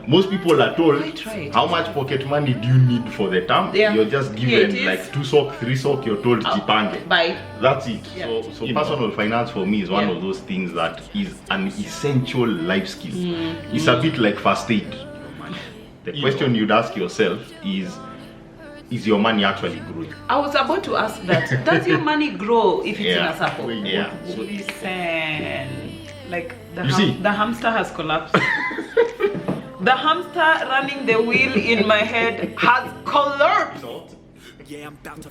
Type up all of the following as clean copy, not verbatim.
Most people are told Right. how much pocket money do you need for the term. Yeah. You're just Yeah, it given is. like 2 sock, 3 sock. You're told jipange. Bye. That's it. Yeah. So personal finance for me is one of those things that is an essential life skill. It's a bit like first aid. The question you'd ask yourself is your money actually growing? I was about to ask that. Does your money grow if it's in a circle? Yeah. So Listen, like see? the hamster has collapsed. The hamster running the wheel in my head has collapsed.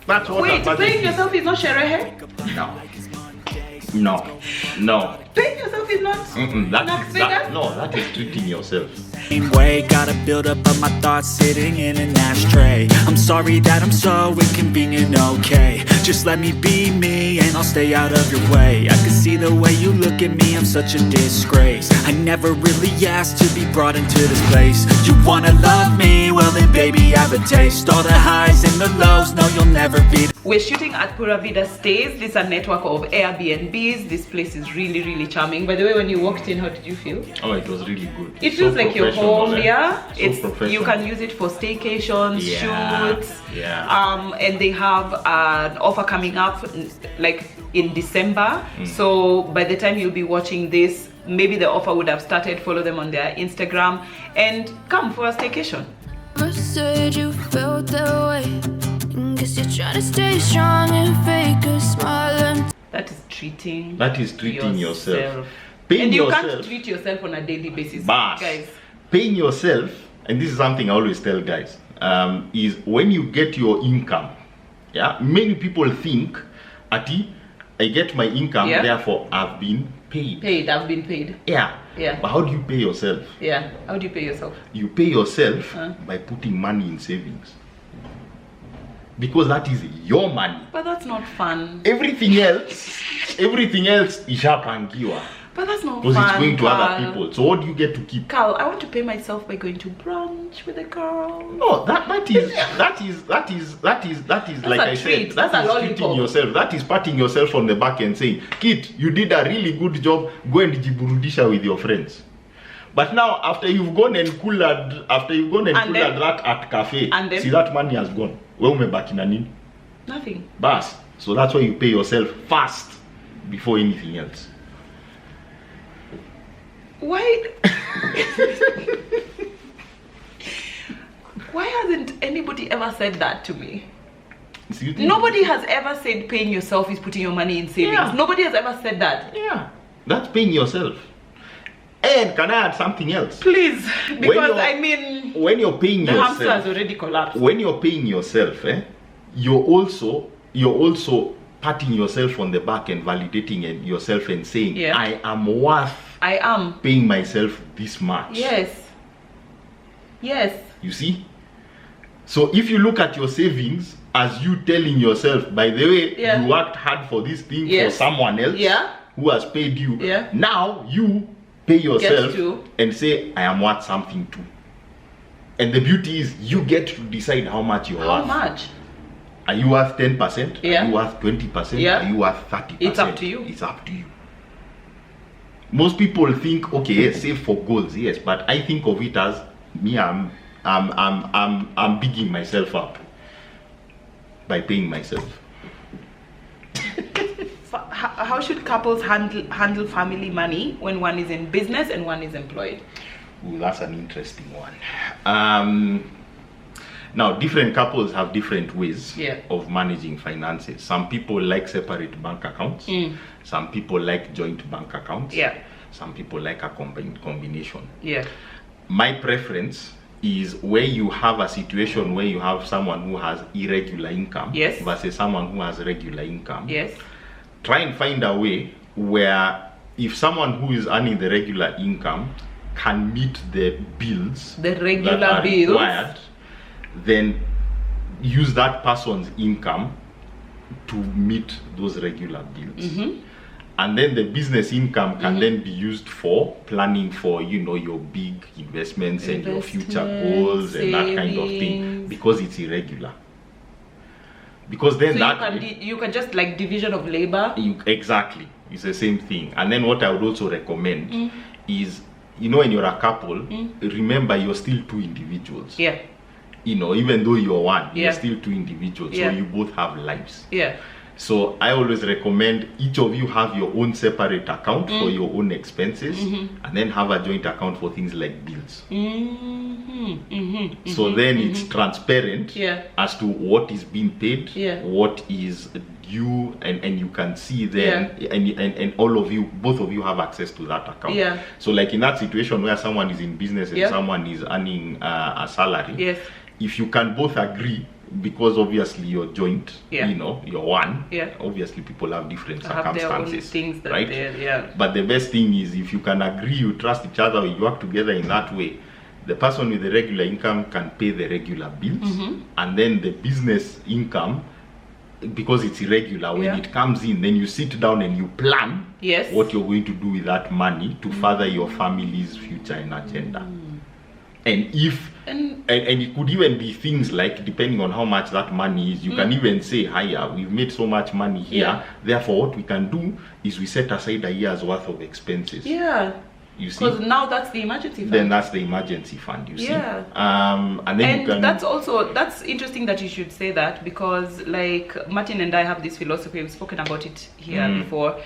that's what Wait, a paying budget yourself is not sherehe? is. No. Paying yourself is not That is treating yourself. Way, gotta build up of my thoughts sitting in an ashtray. I'm sorry that I'm so inconvenient, okay. Just let me be me and I'll stay out of your way. I can see the way you look at me, I'm such a disgrace. I never really asked to be brought into this place. You wanna love me? Well then baby have a taste. All the highs and the lows, no you'll never be. We're shooting at Pura Vida Stays. This is a network of Airbnbs. This place is really charming. By the way, when you walked in, how did you feel? Oh, it was really good. It feels like your home, yeah. So You can use it for staycations, shoots. Yeah. And they have an offer coming up, like in December. So by the time you'll be watching this, maybe the offer would have started. Follow them on their Instagram and come for a staycation. Said you felt that way. Guess you're trying to stay strong and fake a smile. That is treating. yourself. And you can't treat yourself on a daily basis, guys. Paying yourself, and this is something I always tell guys, is when you get your income. Yeah, many people think, Ati, I get my income, therefore I've been paid. I've been paid. Yeah. But how do you pay yourself? Yeah. How do you pay yourself? You pay yourself by putting money in savings. Because that is your money. But that's not fun. Everything else ishapangiwa. But that's not fun. Because it's going to Carl. other people. So what do you get to keep? Carl, I want to pay myself by going to brunch with a girl. No, that is like I said, That's that a is treating lollipop. yourself. That is patting yourself on the back and saying, Kitt, you did a really good job. Go and jiburudisha with your friends. But now, after you've gone and cooled that at cafe, see that money has gone. Where umebaki na nini? Nothing. Bas. So that's why you pay yourself first before anything else. Why? Why hasn't anybody ever said that to me? Nobody has ever said paying yourself is putting your money in savings. Yeah. Nobody has ever said that. Yeah, that's paying yourself. And can I add something else? Please, because when you're paying the yourself, hamster has already collapsed. when you're paying yourself, you're also patting yourself on the back and validating yourself and saying, I am worth paying myself this much. Yes. You see? So if you look at your savings as you telling yourself, by the way, you worked hard for this thing for someone else who has paid you. Now you pay yourself and say, I am worth something too. And the beauty is you get to decide how much you're worth. How much? Are you worth 10%? Are you worth 20%? Are you worth 30%? It's up to you. It's up to you. Most people think, okay, save for goals, yes, but I think of it as me, I'm bigging myself up by paying myself. How should couples handle family money when one is in business and one is employed? Ooh, that's an interesting one. Now, different couples have different ways of managing finances. Some people like separate bank accounts. Some people like joint bank accounts. Some people like a combination. My preference is where you have a situation where you have someone who has irregular income versus someone who has regular income. Try and find a way where if someone who is earning the regular income can meet the bills required, then use that person's income to meet those regular bills. And then the business income can then be used for planning for, your big investments and your future goals and that kind of thing, because it's irregular. Because then so you can just like division of labor. Exactly, it's the same thing. And then what I would also recommend is you know, when you're a couple, remember you're still two individuals. Yeah. You know, even though you're one, Yeah. you're still two individuals. Yeah. So you both have lives. Yeah. So I always recommend each of you have your own separate account for your own expenses, and then have a joint account for things like bills. So then it's transparent as to what is being paid, what is due, and you can see then, and all of you, both of you have access to that account. So like in that situation where someone is in business and someone is earning a salary, if you can both agree, because obviously you're joint, you know, you're one, obviously people have different circumstances, have their own things that right? But the best thing is if you can agree, you trust each other, you work together in that way, the person with the regular income can pay the regular bills, and then the business income, because it's irregular, when it comes in, then you sit down and you plan what you're going to do with that money to further your family's future and agenda. And if and it could even be things like, depending on how much that money is, you can even say, hiya, we've made so much money here, therefore what we can do is we set aside a year's worth of expenses. You see, because now that's the emergency fund. Then that's the emergency fund, you see. And then and you can, that's interesting that you should say that, because like Martin and I have this philosophy, we've spoken about it here before,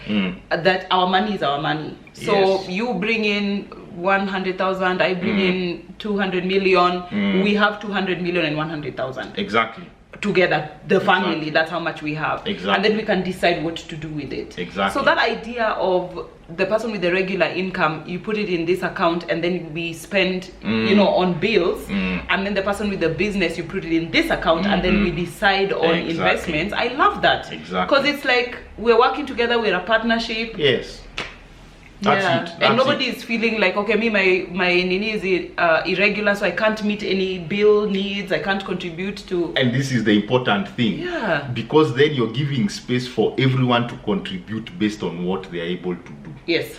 that our money is our money. So you bring in 100,000, I bring in 200 million, we have 200 million and 100,000. Exactly. Together, the family, that's how much we have. Exactly. And then we can decide what to do with it. Exactly. So that idea of the person with the regular income, you put it in this account and then we spend, you know, on bills, and then the person with the business, you put it in this account and then we decide on investments. I love that. Exactly. Because it's like we're working together, we're a partnership. Yes. That's it. And nobody is feeling like, okay, me, my nini is irregular, so I can't meet any bill needs, I can't contribute to. And this is the important thing. Because then you're giving space for everyone to contribute based on what they're able to do. Yes.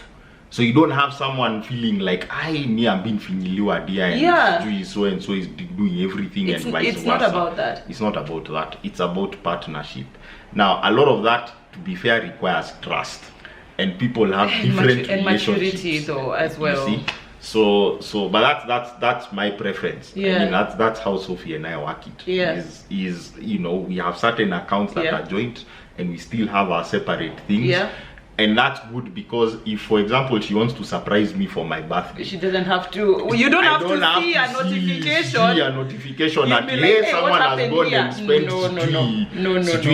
So you don't have someone feeling like, I'm being finyiliwa dia and so and so is doing everything and vice versa. It's not about that. It's not about that. It's about partnership. Now, a lot of that, to be fair, requires trust. And people have different and relationships, maturity though as well. You see? So but that's my preference. I mean, that's how Sophie and I work it. Is you know, we have certain accounts that are joint and we still have our separate things. And that's good, because if, for example, she wants to surprise me for my birthday, she doesn't have to. You don't have to see a notification. See a notification that hey, someone has gone and spent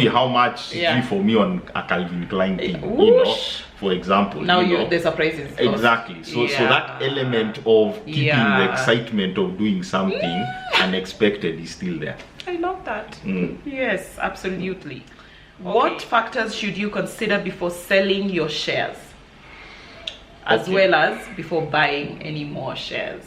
how much for me on a Calvin Klein thing, you know, for example. Now the surprises. Exactly. So that element of keeping the excitement of doing something unexpected is still there. I love that. Yes, absolutely. What factors should you consider before selling your shares, as well as before buying any more shares?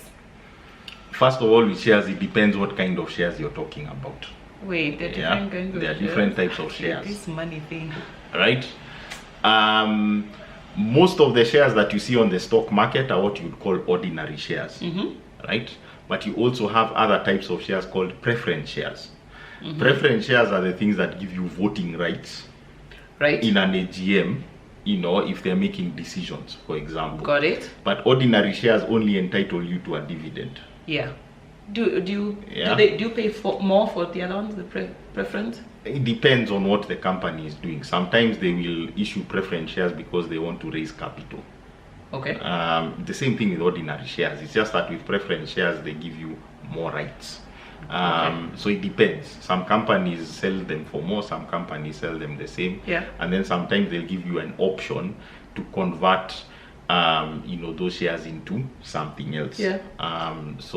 First of all, with shares, it depends what kind of shares you're talking about. Wait, there are different kinds of shares? There are different types of shares. This money thing. Right? Most of the shares that you see on the stock market are what you'd call ordinary shares. Right? But you also have other types of shares called preference shares. Preference shares are the things that give you voting rights in an AGM, you know, if they're making decisions, for example. Got it. But ordinary shares only entitle you to a dividend. Do you pay more for the other ones, the preference? It depends on what the company is doing. Sometimes they will issue preference shares because they want to raise capital. The same thing with ordinary shares. It's just that with preference shares they give you more rights. So it depends. Some companies sell them for more, some companies sell them the same, and then sometimes they'll give you an option to convert you know, those shares into something else. That's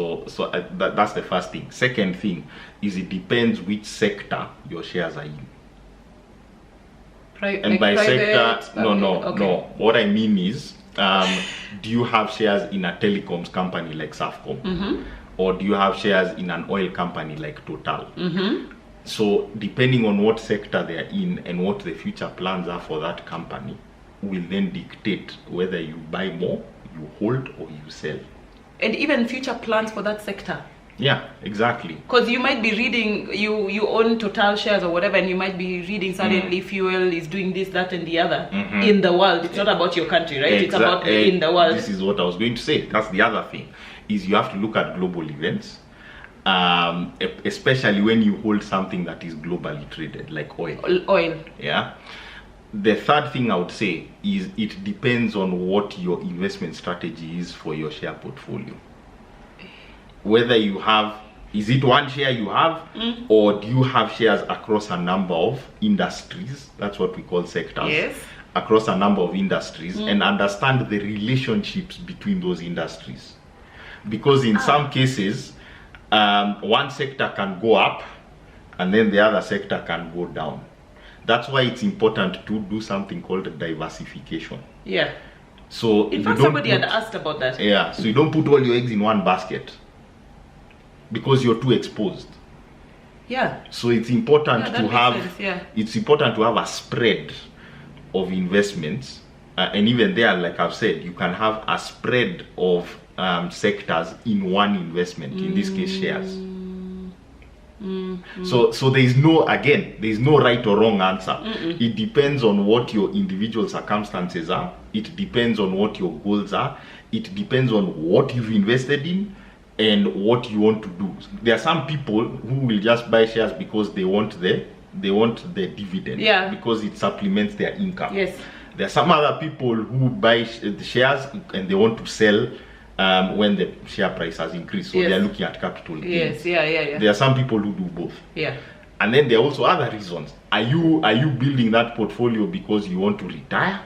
the first thing. Second thing is it depends which sector your shares are in. And by sector, no. What I mean is, do you have shares in a telecoms company like Safcom? Or do you have shares in an oil company like Total? So depending on what sector they are in and what the future plans are for that company will then dictate whether you buy more, you hold, or you sell. And even future plans for that sector? Yeah, exactly. Because you might be reading, you own Total shares or whatever, and you might be reading suddenly fuel is doing this, that, and the other in the world. It's not about your country, right? It's about in the world. This is what I was going to say. That's the other thing, is you have to look at global events, especially when you hold something that is globally traded, like oil. Yeah. The third thing I would say is it depends on what your investment strategy is for your share portfolio. Whether you have, is it one share you have, or do you have shares across a number of industries? That's what we call sectors. Yes. Across a number of industries, and understand the relationships between those industries. Because in some cases, one sector can go up and then the other sector can go down. That's why it's important to do something called diversification. Yeah. So in fact, somebody had asked about that. Yeah. So you don't put all your eggs in one basket, because you're too exposed. Yeah. So it's important to have it's important to have a spread of investments, and even there, like I've said, you can have a spread of sectors in one investment. In this case, shares. So there is no right or wrong answer. It depends on what your individual circumstances are. It depends on what your goals are. It depends on what you've invested in and what you want to do. There are some people who will just buy shares because they want the dividend, because it supplements their income. Yes. There are some other people who buy the shares and they want to sell when the share price has increased, so they are looking at capital gains. There are some people who do both. And then there are also other reasons. Are you building that portfolio because you want to retire?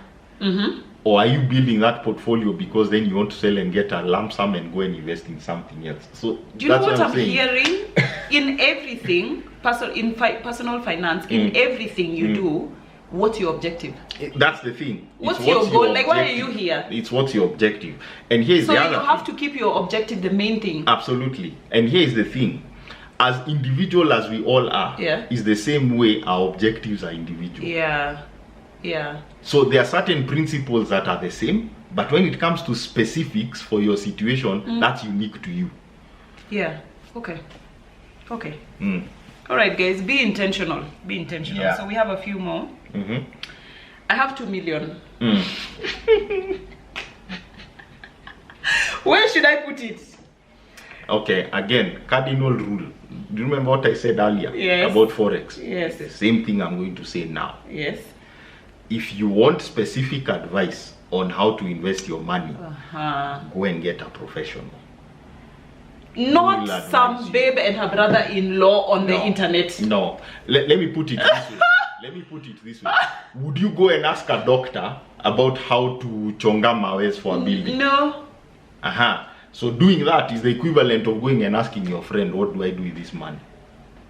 Or are you building that portfolio because then you want to sell and get a lump sum and go and invest in something else? So do you know what I'm hearing? In everything, personal finance, in everything you do, what's your objective? That's the thing. What's your goal? Like, why are you here? It's what's your objective. And here's the other thing. So you have to keep your objective the main thing. Absolutely. And here's the thing. As individual as we all are, is the same way our objectives are individual. Yeah. So there are certain principles that are the same, but when it comes to specifics for your situation, that's unique to you. Yeah. Okay. All right, guys, be intentional. So we have a few more. I have 2 million. Where should I put it? Okay, again, cardinal rule. Do you remember what I said earlier about Forex? Yes. The same thing I'm going to say now. Yes. If you want specific advice on how to invest your money, go and get a professional. Not some babe and her brother-in-law on the internet. No. Let me put it this way. Would you go and ask a doctor about how to chonga mawes for a building? No. So doing that is the equivalent of going and asking your friend, what do I do with this money?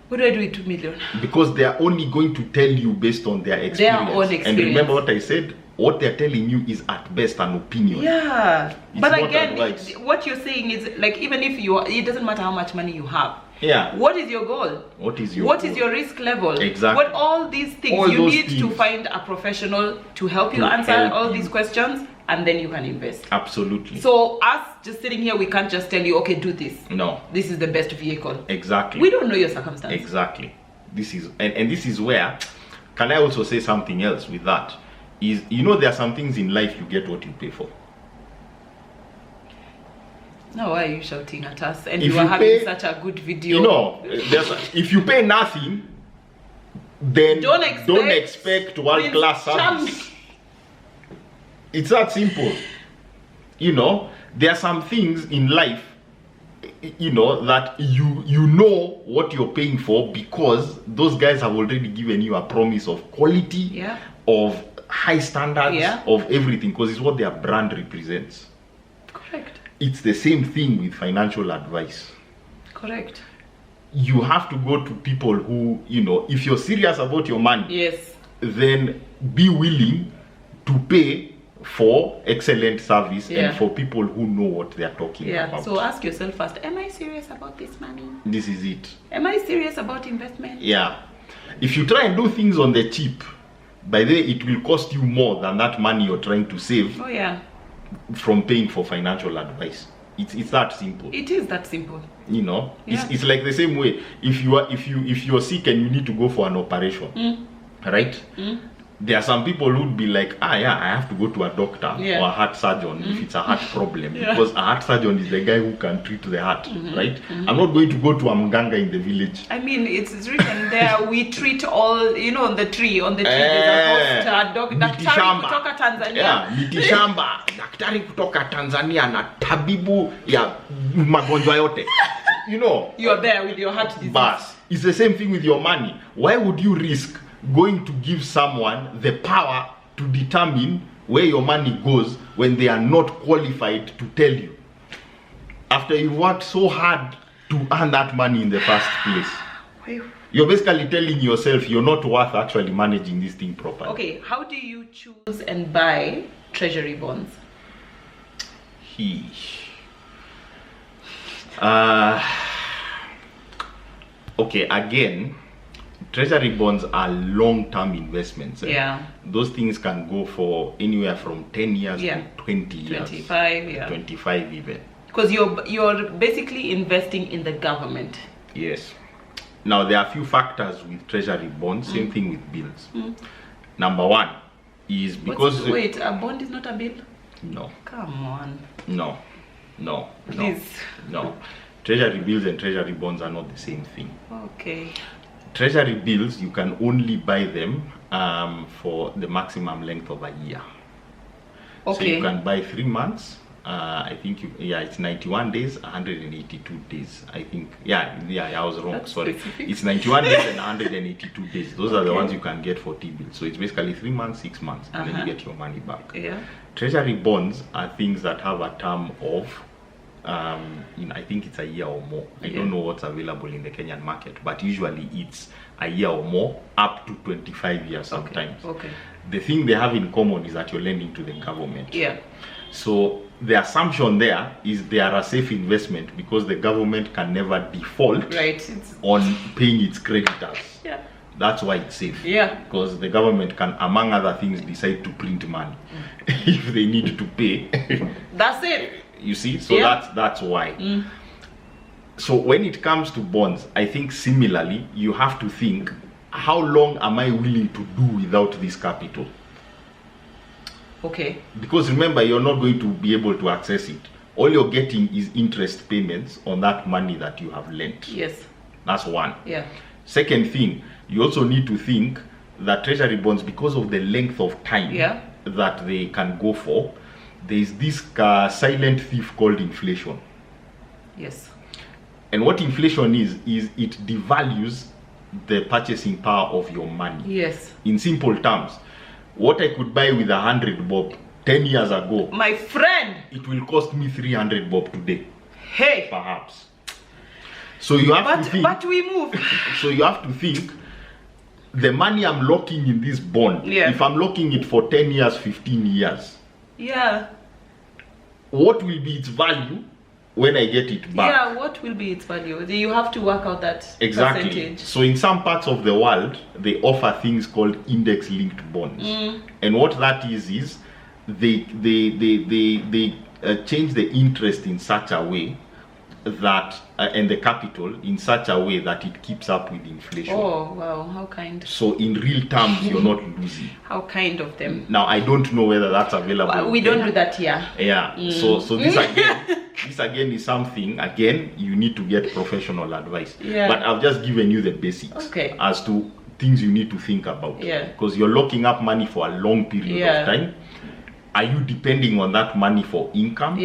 What do I do with 2 million? Because they are only going to tell you based on their experience. Their own experience. And remember what I said? What they're telling you is at best an opinion. Yeah. It's but not again, advice. what you're saying is, like, even if it doesn't matter how much money you have. Yeah. What is your goal? What is your risk level? Exactly. What all these things you need to find a professional to help you answer all these questions, and then you can invest. Absolutely. So us just sitting here, we can't just tell you, okay, do this. No. This is the best vehicle. Exactly. We don't know your circumstances. Exactly. This is and this is where, can I also say something else with that? Is, there are some things in life you get what you pay for. Now why are you shouting at us? And you are having such a good video. If you pay nothing, then don't expect world-class service. It's that simple. There are some things in life, that you know what you're paying for, because those guys have already given you a promise of quality, of high standards, of everything, because it's what their brand represents. Correct. It's the same thing with financial advice. Correct. You have to go to people who, if you're serious about your money, then be willing to pay for excellent service and for people who know what they're talking about. So ask yourself first, am I serious about this money? This is it. Am I serious about investment? Yeah. If you try and do things on the cheap, by the way, it will cost you more than that money you're trying to save. Oh yeah. From paying for financial advice. It's that simple. It is that simple. You know, it's like the same way. If you're sick and you need to go for an operation, right? There are some people who would be like, I have to go to a doctor or a heart surgeon if it's a heart problem, because a heart surgeon is the guy who can treat the heart, right? I'm not going to go to a mganga in the village. I mean, it's written there, we treat all, you know, on the tree there's a poster, daktari kutoka Tanzania. Yeah, mitishamba, daktari kutoka Tanzania na tabibu ya magonjwa yote. You know, you're there with your heart disease. But it's the same thing with your money. Why would you risk going to give someone the power to determine where your money goes when they are not qualified to tell you, after you've worked so hard to earn that money in the first place? You're basically telling yourself you're not worth actually managing this thing properly. Okay, how do you choose and buy treasury bonds? Okay, again, treasury bonds are long-term investments. Those things can go for anywhere from 10 years to 20 years. 25, 25 even. Because you're basically investing in the government. Yes. Now, there are a few factors with treasury bonds, same thing with bills. Number one is because... Wait, a bond is not a bill? No. Come on. No. Please. No. Treasury bills and treasury bonds are not the same thing. Okay. Treasury bills, you can only buy them for the maximum length of a year. Okay. So you can buy 3 months. I think it's 91 days, 182 days. I think I was wrong. That's sorry. specific. It's 91 days and 182 days. Those are the ones you can get for T-bills. So it's basically 3 months, 6 months, and then you get your money back. Treasury bonds are things that have a term of I think it's a year or more. I don't know what's available in the Kenyan market, but usually it's a year or more, up to 25 years sometimes. Okay. The thing they have in common is that you're lending to the government. So the assumption there is they are a safe investment because the government can never default on paying its creditors. That's why it's safe. Because the government can, among other things, decide to print money if they need to pay. That's it. You see, so that's why. So when it comes to bonds, I think similarly, you have to think, how long am I willing to do without this capital? Okay. Because remember, you're not going to be able to access it. All you're getting is interest payments on that money that you have lent. That's one. Second thing, you also need to think that treasury bonds, because of the length of time that they can go for, there is this silent thief called inflation. And what inflation is it devalues the purchasing power of your money. In simple terms, what I could buy with 100 bob 10 years ago, my friend, it will cost me 300 bob today. Hey, perhaps. So you have to think. But we move. So you have to think, the money I'm locking in this bond, if I'm locking it for 10 years, 15 years, what will be its value when I get it back? What will be its value? You have to work out that percentage. So in some parts of the world, they offer things called index-linked bonds. And what that is they change the interest in such a way that and the capital in such a way that it keeps up with inflation. Oh wow, how kind. So in real terms, you're not losing. How kind of them. Now I don't know whether that's available. We don't do that here. So this again is something, you need to get professional advice. But I've just given you the basics as to things you need to think about. Because you're locking up money for a long period of time. Are you depending on that money for income?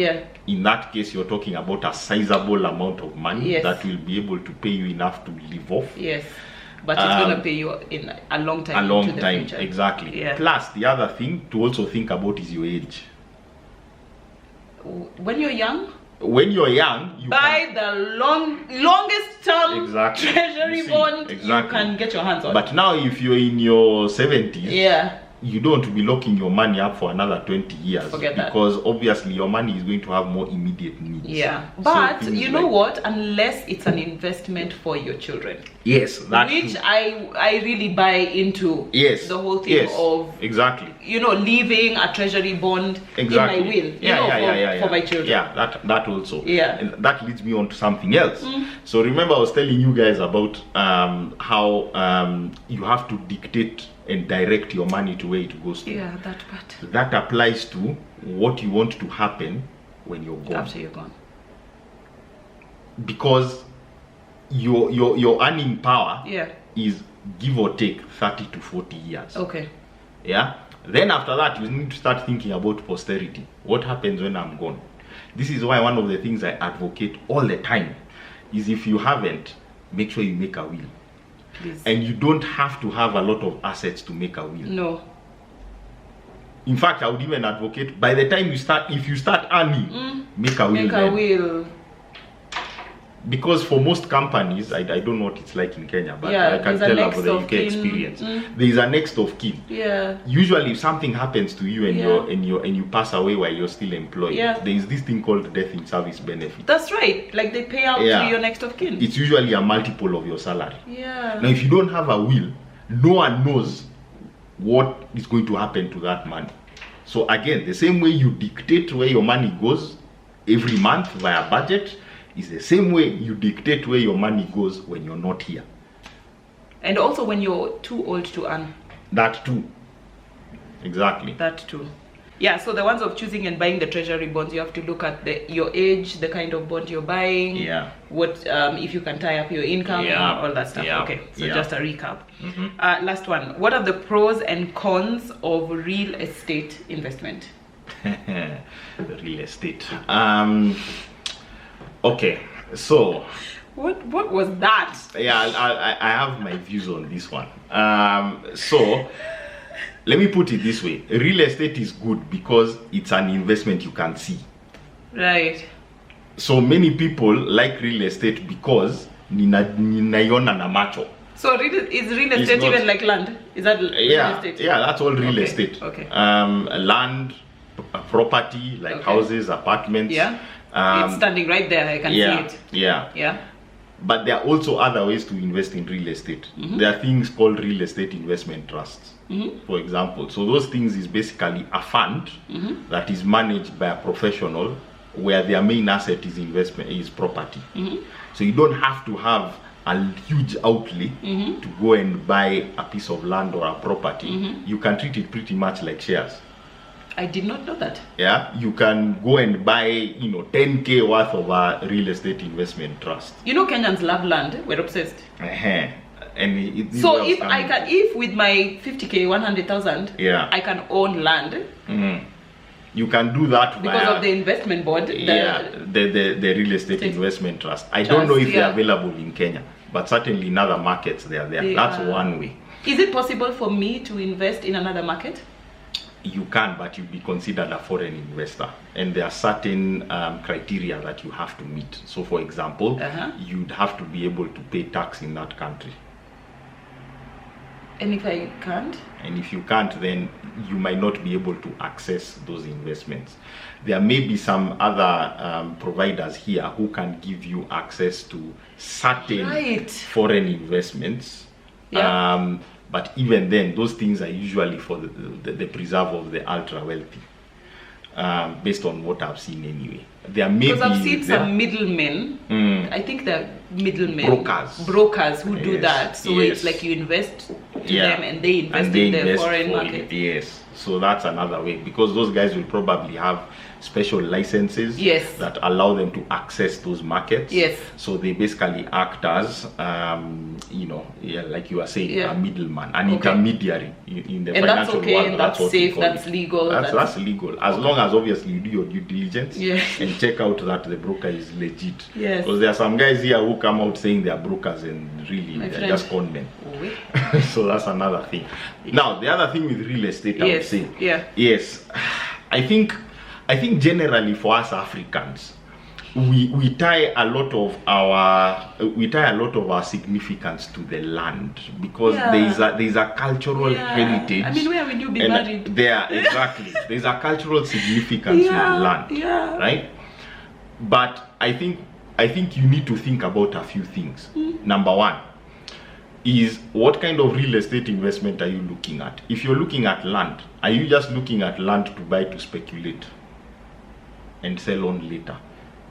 In that case, you're talking about a sizable amount of money that will be able to pay you enough to live off. But it's going to pay you in a long time. A long time, exactly. Plus, the other thing to also think about is your age. When you're young, you buy the longest term treasury bond you can get your hands on. But now, if you're in your 70s, you don't want to be locking your money up for another 20 years. Forget that. Because obviously your money is going to have more immediate needs. Yeah, So but things you know like- what? Unless it's an investment for your children. Yes, that's Which true. I really buy into. Yes. The whole thing Yes. of, exactly. you know, leaving a treasury bond Exactly. in my will. You know, for my children. Yeah, that also. Yeah. And that leads me on to something else. So remember I was telling you guys about how you have to dictate and direct your money to where it goes to. Yeah, that part. That applies to what you want to happen when you're gone. After you're gone. Because your earning power Yeah. is give or take 30 to 40 years. Okay. Yeah. Then after that, you need to start thinking about posterity. What happens when I'm gone? This is why one of the things I advocate all the time is if you haven't, make sure you make a will. Please. And you don't have to have a lot of assets to make a will. No. In fact, I would even advocate by the time you start, if you start earning, make a will. Make a then. will. Because for most companies, I don't know what it's like in Kenya, but Yeah, I can there's a tell next about the of UK kin. experience. There is a next of kin. Yeah. Usually, if something happens to you and Yeah. you pass away while you're still employed, Yeah. there is this thing called death in service benefit. That's right. Like they pay out Yeah. to your next of kin. It's usually a multiple of your salary. Yeah. Now, if you don't have a will, no one knows what is going to happen to that money. So again, the same way you dictate where your money goes every month via budget is the same way you dictate where your money goes when you're not here. And also when you're too old to earn. That too. Exactly. That too. Yeah, so the ones of choosing and buying the treasury bonds, you have to look at your age, the kind of bond you're buying, Yeah. what if you can tie up your income, Yeah. all that stuff. Yeah. Okay, so Yeah. just a recap. Last one. What are the pros and cons of real estate investment? Real estate. Okay, so What was that? yeah, I have my views on this one. So let me put it this way: real estate is good because it's an investment you can see. Right. So many people like real estate because ninaiona na macho. So is real It's estate not- even like land? Is that real Yeah, estate? yeah, that's all real Okay, estate. okay. Land, property like Okay. houses, apartments. Yeah. It's standing right there. I can see it. Yeah. Yeah. But there are also other ways to invest in real estate. There are things called real estate investment trusts, for example. So those things is basically a fund that is managed by a professional where their main asset is property. So you don't have to have a huge outlay to go and buy a piece of land or a property. You can treat it pretty much like shares. I did not know that. Yeah, you can go and buy 10k worth of a real estate investment trust. You know, Kenyans love land. We're obsessed. And So if with my 50k, 100,000, Yeah. I can own land you can do that because via, of the investment board. the real estate investment trust. I don't know if they're available in Kenya, but certainly in other markets they are there. That's one way. Is it possible for me to invest in another market? You can, but you'll be considered a foreign investor, and there are certain criteria that you have to meet. So for example, you'd have to be able to pay tax in that country. And if I can't? And if you can't, then you might not be able to access those investments. There may be some other providers here who can give you access to certain foreign investments. Yeah. But even then, those things are usually for the preserve of the ultra wealthy, based on what I've seen anyway. There may because I've seen some middlemen. I think they're middlemen. Brokers who do that. So it's like you invest to them and they invest in the foreign market. Yes. So that's another way, because those guys will probably have special licenses that allow them to access those markets. So they basically act as, like you were saying, a middleman, an intermediary in the financial world. And that's safe, that's legal. That's legal, as long as obviously you do your due diligence and check out that the broker is legit. Because there are some guys here who come out saying they are brokers and really they're just con men. So that's another thing. Now, the other thing with real estate, I would say, I think generally for us Africans, we tie a lot of our significance to the land, because there's a cultural heritage. I mean, where will you be married? There's a cultural significance to the land, right? But I think you need to think about a few things. Number one is, what kind of real estate investment are you looking at? If you're looking at land, are you just looking at land to buy to speculate and sell on later?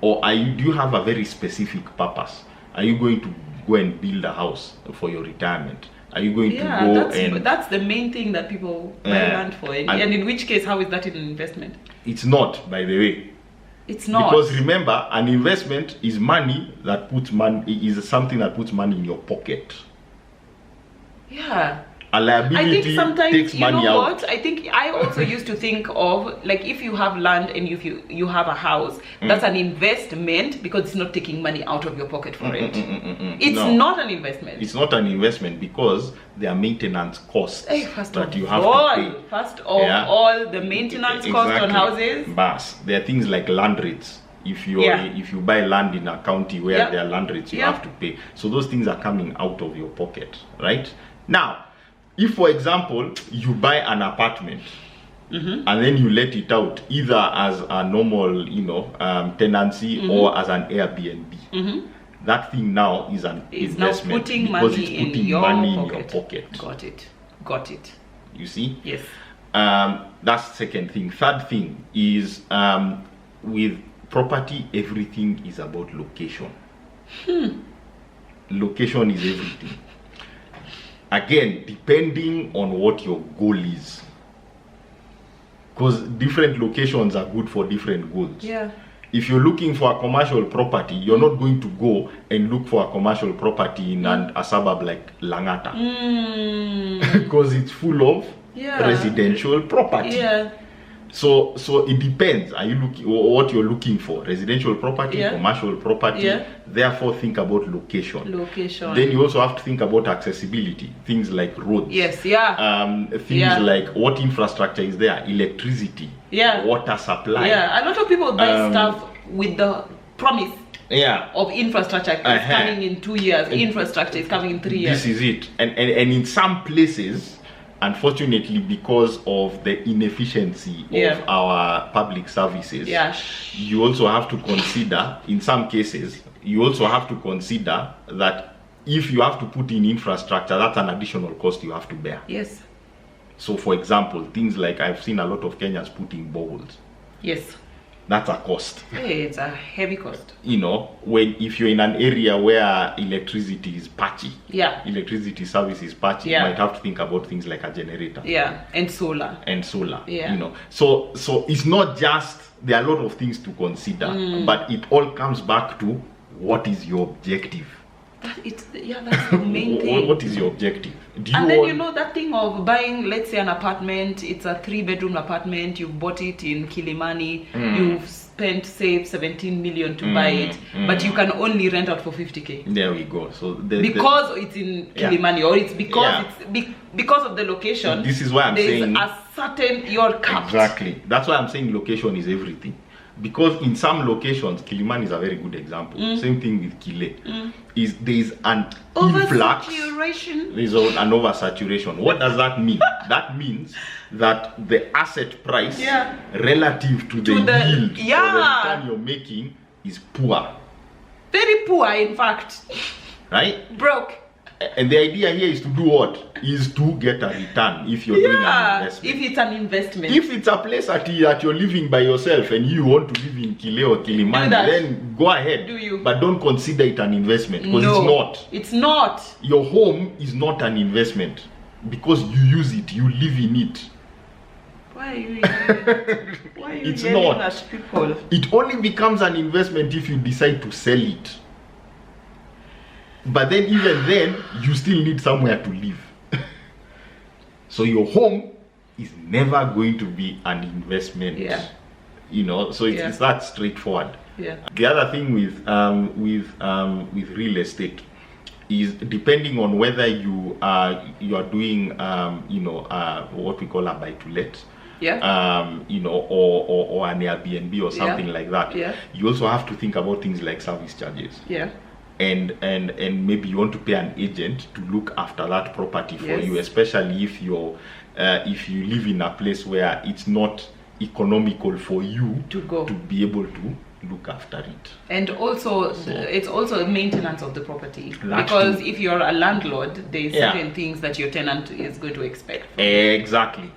Or do you have a very specific purpose? Are you going to go and build a house for your retirement? Are you going to go that's the main thing that people buy land for. And in which case, how is that an investment? It's not, by the way. It's not. Because remember, an investment is something that puts money in your pocket. Yeah. A liability I think sometimes, takes money out. What? I think I also used to think of, like, if you have land and if you have a house, that's an investment, because it's not taking money out of your pocket for it. It's not an investment. It's not an investment because there are maintenance costs that you have to pay. First of all, the maintenance cost on houses. There are things like land rates. If you buy land in a county where there are land rates, you have to pay. So those things are coming out of your pocket, right? Now, if, for example, you buy an apartment and then you let it out either as a normal, tenancy or as an Airbnb, that thing now is an investment, putting because money it's putting in your money pocket. in your pocket. Got it. You see? Yes. That's the second thing. Third thing is, with property, everything is about location. Location is everything. Again, depending on what your goal is, because different locations are good for different goals. Yeah. If you're looking for a commercial property, you're not going to go and look for a commercial property in a suburb like Langata, because it's full of residential property. Yeah. So it depends. Are you looking what you're looking for? Residential property, commercial property. Therefore, think about location. Then you also have to think about accessibility. Things like roads. Yes. Things like what infrastructure is there, electricity, water supply. A lot of people buy stuff with the promise of infrastructure is coming in 2 years. Infrastructure is coming in 3 years. This is it. And in some places, unfortunately, because of the inefficiency of our public services, you also have to consider, in some cases, that if you have to put in infrastructure, that's an additional cost you have to bear. Yes. So, for example, things like, I've seen a lot of Kenyans putting boreholes. Yes. That's a cost. Hey, it's a heavy cost. If you're in an area where electricity is patchy, electricity service is patchy, you might have to think about things like a generator. And solar. So it's not just, there are a lot of things to consider, but it all comes back to, what is your objective? That's the main thing. What is your objective? That thing of buying, let's say, an apartment, it's a 3-bedroom apartment, you've bought it in Kilimani, you've spent, say, 17 million to buy it, but you can only rent out for 50K. There we go. So because it's in Kilimani, or it's because because of the location. This is why I'm saying a certain, you're capped. Exactly. That's why I'm saying location is everything. Because in some locations, Kilimani is a very good example. Same thing with Kile. There's an influx. There's an oversaturation. What does that mean? That means that the asset price relative to the yield or the return you're making is poor. Very poor, in fact. Right? Broke. And the idea here is to do what? Is to get a return if you're doing an investment. If it's an investment. If it's a place that you're living by yourself and you want to live in Kile or Kilimani, then go ahead. But don't consider it an investment, because it's not. It's not. Your home is not an investment because you use it, you live in it. Why are you it's not. As people? It only becomes an investment if you decide to sell it. But then, even then, you still need somewhere to live. So your home is never going to be an investment. So it's that straightforward. The other thing with real estate is, depending on whether you are doing what we call a buy to let, you know, or an Airbnb or something like that. You also have to think about things like service charges. And maybe you want to pay an agent to look after that property for you, especially if you live in a place where it's not economical for you to be able to look after it. And also it's also maintenance of the property, because if you're a landlord, there's certain things that your tenant is going to expect. Exactly.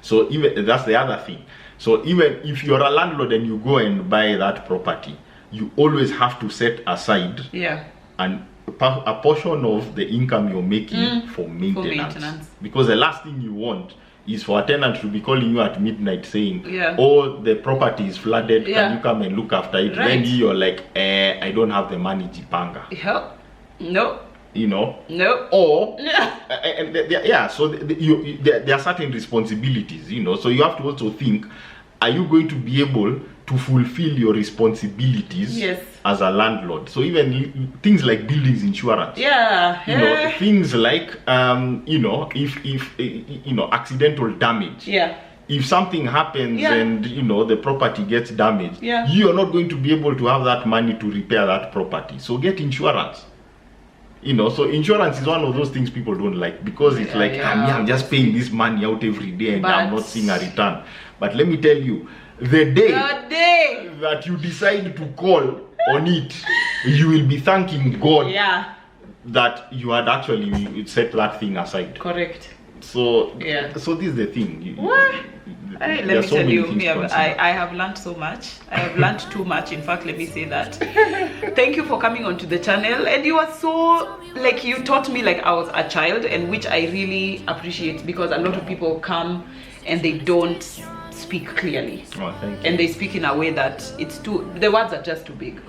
So even that's the other thing. So even if you're a landlord and you go and buy that property, you always have to set aside a portion of the income you're making for maintenance. Because the last thing you want is for a tenant to be calling you at midnight saying, oh, the property is flooded, can you come and look after it? Then you're like, I don't have the money, Jipanga. No. You know? No. Or, so there are certain responsibilities, you know, so you have to also think, are you going to be able to fulfill your responsibilities as a landlord? So even things like buildings insurance, you know, things like you know, if you know, accidental damage, if something happens and you know the property gets damaged, you are not going to be able to have that money to repair that property. So get insurance. You know, so insurance is one of those things people don't like, because it's like, I'm just paying this money out every day and I'm not seeing a return. But let me tell you, the day that you decide to call on it, you will be thanking God that you had actually set that thing aside. Correct. So so this is the thing. Let me tell you, I have learned so much. I have learned too much. In fact, let me say that. Thank you for coming onto the channel. And you are so, like, you taught me like I was a child, and which I really appreciate, because a lot of people come and they don't speak clearly. And they speak in a way that the words are just too big.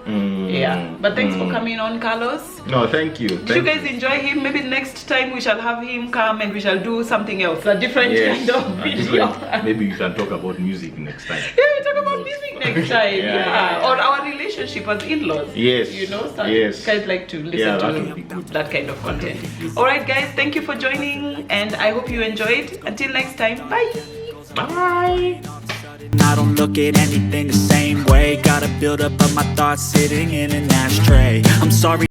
But thanks for coming on, Carlos. No, thank you. Did you guys enjoy him? Maybe next time we shall have him come and we shall do something else, a different kind of video. Maybe we can talk about music next time. We talk about music next time. Or our relationship as in-laws. You know, guys like to listen to that kind of content. Alright guys, thank you for joining, and I hope you enjoyed. Until next time, bye. Bye. I don't look at anything the same way. Got a build up of my thoughts sitting in an ashtray. I'm sorry.